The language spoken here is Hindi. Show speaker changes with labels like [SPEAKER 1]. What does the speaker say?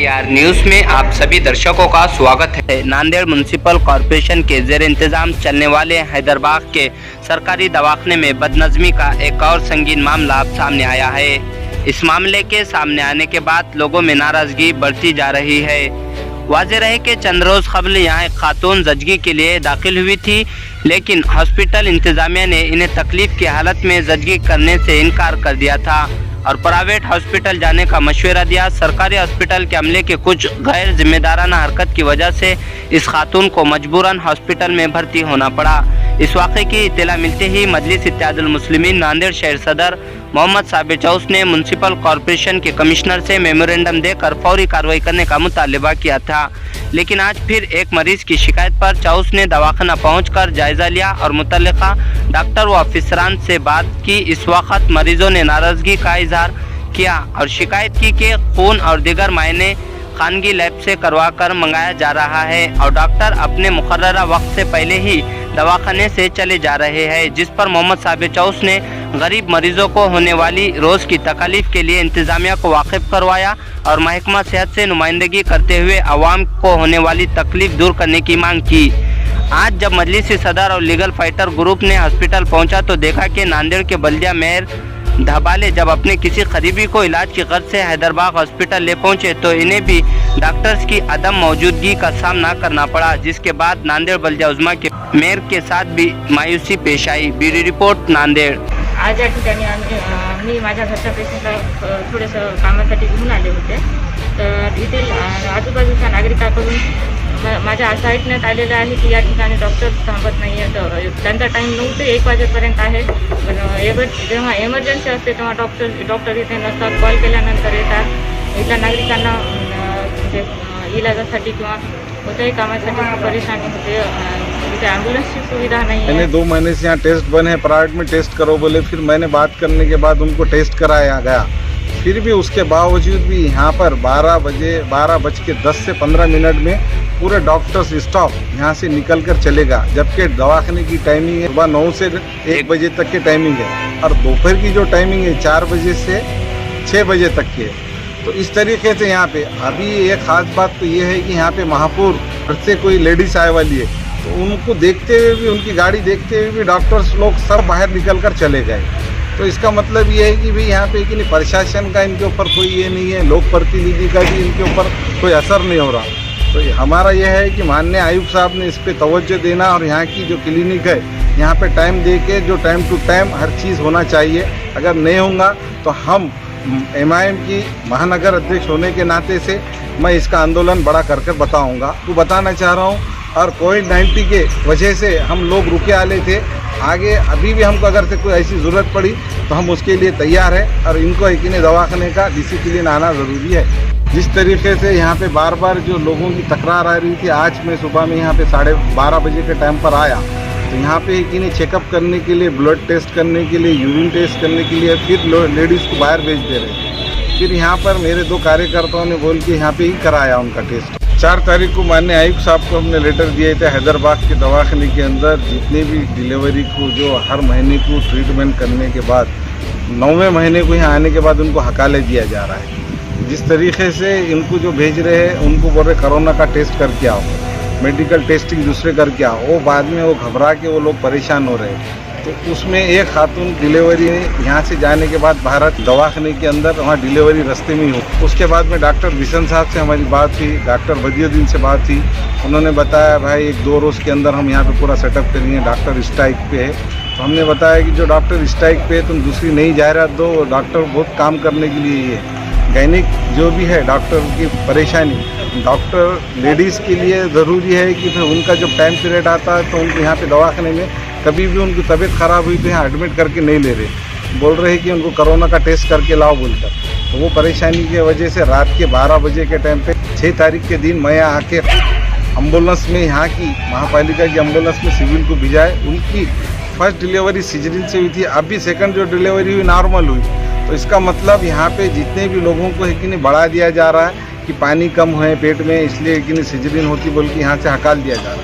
[SPEAKER 1] AR न्यूज में आप सभी दर्शकों का स्वागत है। नांदेड़ म्युनिसिपल कॉरपोरेशन के जेर इंतजाम चलने वाले हैदरबाग के सरकारी दवाखाने में बदनज़मी का एक और संगीन मामला अब सामने आया है। इस मामले के सामने आने के बाद लोगों में नाराजगी बढ़ती जा रही है। वाज़ेह रहे कि चंद रोज़ कबल यहाँ एक खातून जजगी के लिए दाखिल हुई थी, लेकिन हॉस्पिटल इंतजामिया ने इन्हें तकलीफ की हालत में जजगी करने से इनकार कर दिया था और प्राइवेट हॉस्पिटल जाने का मशवरा दिया। सरकारी हॉस्पिटल के अमले के कुछ गैर जिम्मेदाराना हरकत की वजह से इस खातून को मजबूरन हॉस्पिटल में भर्ती होना पड़ा। इस वाक़े की इत्तला मिलते ही मजलिस इत्तेहादुल मुस्लिमीन नांदेड़ शहर सदर मोहम्मद साबिर चौस ने म्युनिसिपल कॉरपोरेशन के कमिश्नर से मेमोरेंडम देकर फौरी कार्रवाई करने का मुतालबा किया था, लेकिन आज फिर एक मरीज की शिकायत पर चौस ने दवाखाना पहुंचकर जायजा लिया और मुतल्लिका डॉक्टर व अफसरान से बात की। इस वक्त मरीजों ने नाराजगी का इजहार किया और शिकायत की कि खून और दीगर मायने खानगी लैब से करवा कर मंगाया जा रहा है और डॉक्टर अपने मुकर्ररा वक्त से पहले ही दवाखाने से चले जा रहे हैं, जिस पर मोहम्मद साबिर चौस ने गरीब मरीजों को होने वाली रोज़ की तकलीफ के लिए इंतज़ामिया को वाकिफ़ करवाया और महकमा सेहत से नुमाइंदगी करते हुए आवाम को होने वाली तकलीफ दूर करने की मांग की। आज जब मजलिस सदर और लीगल फाइटर ग्रुप ने हॉस्पिटल पहुंचा तो देखा कि नांदेड़ के बल्दिया मेयर धबाले जब अपने किसी करीबी को इलाज की गर्ज से हैदरबाग हॉस्पिटल ले पहुंचे तो इन्हें भी डॉक्टर्स की अदम मौजूदगी का सामना करना पड़ा, जिसके बाद नांदेड़ बल्दिया उज़्मा के मेयर के साथ भी मायूसी पेश आई। Bureau report Nanded.
[SPEAKER 2] आज या ठिकाणी मी माझ्या घरच्या पेशंटला थोडंसं कामासाठी घेऊन आले होते, तर येथील आजूबाजूच्या नागरिकांकडून माझ्या असं ऐकण्यात आलेलं आहे की या ठिकाणी डॉक्टर थांबत नाही आहे। त्यांचा टाईम 9 ते 1 वाजेपर्यंत आहे, पण जेव्हा एमर्जन्सी असते तेव्हा डॉक्टर इथे नसतात। कॉल केल्यानंतर येतात। इथल्या नागरिकांना म्हणजे इलाजासाठी किंवा कोणत्याही कामासाठी परेशानी होते। इथे ॲम्ब्युलन्स की सुविधा नहीं है।
[SPEAKER 3] मैंने 2 महीने से यहाँ टेस्ट बने हैं, प्राइवेट में टेस्ट करो बोले, फिर मैंने बात करने के बाद उनको टेस्ट कराया गया, फिर भी उसके बावजूद भी यहाँ पर 12:10 से 15 मिनट में पूरे डॉक्टर्स स्टाफ यहाँ से निकल कर चलेगा, जबकि दवाखाने की टाइमिंग है सुबह 9 से 1 बजे तक की टाइमिंग है और दोपहर की जो टाइमिंग है 4 बजे से 6 बजे तक की है। तो इस तरीके से यहाँ पे अभी एक खास बात तो ये है कि यहाँ पे महापुर से कोई लेडीज आए वाली है, तो उनको देखते हुए भी, उनकी गाड़ी देखते हुए भी डॉक्टर्स लोग सब बाहर निकल कर चले गए। तो इसका मतलब ये है कि भाई यहाँ पे कि नहीं प्रशासन का इनके ऊपर कोई ये नहीं है, लोक प्रतिनिधि का भी इनके ऊपर कोई असर नहीं हो रहा। तो हमारा यह है कि माननीय आयुक्त साहब ने इस पर तवज्जो देना और यहाँ की जो क्लिनिक है यहाँ पे टाइम दे के जो टाइम टू टाइम हर चीज़ होना चाहिए। अगर नहीं होगा तो हम MIM की महानगर अध्यक्ष होने के नाते से मैं इसका आंदोलन बड़ा कर बताऊँगा। तो बताना चाह रहा हूँ, और कोविड-19 के वजह से हम लोग रुके आले थे, आगे अभी भी हमको अगर से कोई ऐसी ज़रूरत पड़ी तो हम उसके लिए तैयार है और इनको यकीनी दवाखाने का डिसिप्लिन आना ज़रूरी है। जिस तरीके से यहाँ पे बार बार जो लोगों की तकरार आ रही थी, आज मैं सुबह में यहाँ पे 12:30 बजे के टाइम पर आया तो यहाँ पे यकीनी चेकअप करने के लिए, ब्लड टेस्ट करने के लिए, यूरिन टेस्ट करने के लिए फिर लेडीज़ को बाहर भेज दे रहे थे। फिर यहाँ पर मेरे 2 कार्यकर्ताओं ने बोल के यहाँ पे ही कराया उनका टेस्ट। 4 तारीख को माननीय आयुक्त साहब को हमने लेटर दिए थे। हैदराबाद के दवाखाने के अंदर जितने भी डिलीवरी को जो हर महीने को ट्रीटमेंट करने के बाद 9वें महीने को यहाँ आने के बाद उनको हकाले दिया जा रहा है। जिस तरीके से इनको जो भेज रहे हैं उनको बोल रहे कोरोना का टेस्ट करके आओ, मेडिकल टेस्टिंग दूसरे करके आओ, वो बाद में वो घबरा के वो लोग परेशान हो रहे हैं। तो उसमें एक खातून डिलीवरी यहाँ से जाने के बाद भारत दवाखाने के अंदर वहाँ डिलीवरी रास्ते में ही हो। उसके बाद में डॉक्टर बिशन साहब से हमारी बात हुई, डॉक्टर बदियुद्दीन से बात हुई। उन्होंने बताया भाई 1-2 रोज़ के अंदर हम यहाँ पे पूरा सेटअप करेंगे, डॉक्टर स्ट्राइक पे है। तो हमने बताया कि जो डॉक्टर स्ट्राइक पे है तुम दूसरी नई जायरात दो, डॉक्टर बहुत काम करने के लिए ये गैनिक जो भी है डॉक्टर की परेशानी, डॉक्टर लेडीज़ के लिए ज़रूरी है कि फिर उनका जब टाइम पीरियड आता है तो उनको यहाँ पे दवाखाने में कभी भी उनकी तबीयत ख़राब हुई तो यहाँ एडमिट करके नहीं ले रहे, बोल रहे हैं कि उनको कोरोना का टेस्ट करके लाओ बोलकर। तो वो परेशानी की वजह से रात के 12 बजे के टाइम पे 6 तारीख के दिन मैं यहाँ आके एम्बुलेंस में, यहाँ की महापालिका की एम्बुलेंस में सिविल को भिजाए। उनकी फर्स्ट डिलीवरी सिजरिन से हुई थी, अभी सेकंड जो डिलीवरी हुई नॉर्मल हुई। तो इसका मतलब यहाँ पे जितने भी लोगों को यकीनी बढ़ा दिया जा रहा है कि पानी कम है पेट में, इसलिए यकीनी सिजरिन होती बोल के यहाँ से हकाल दिया जा रहा है।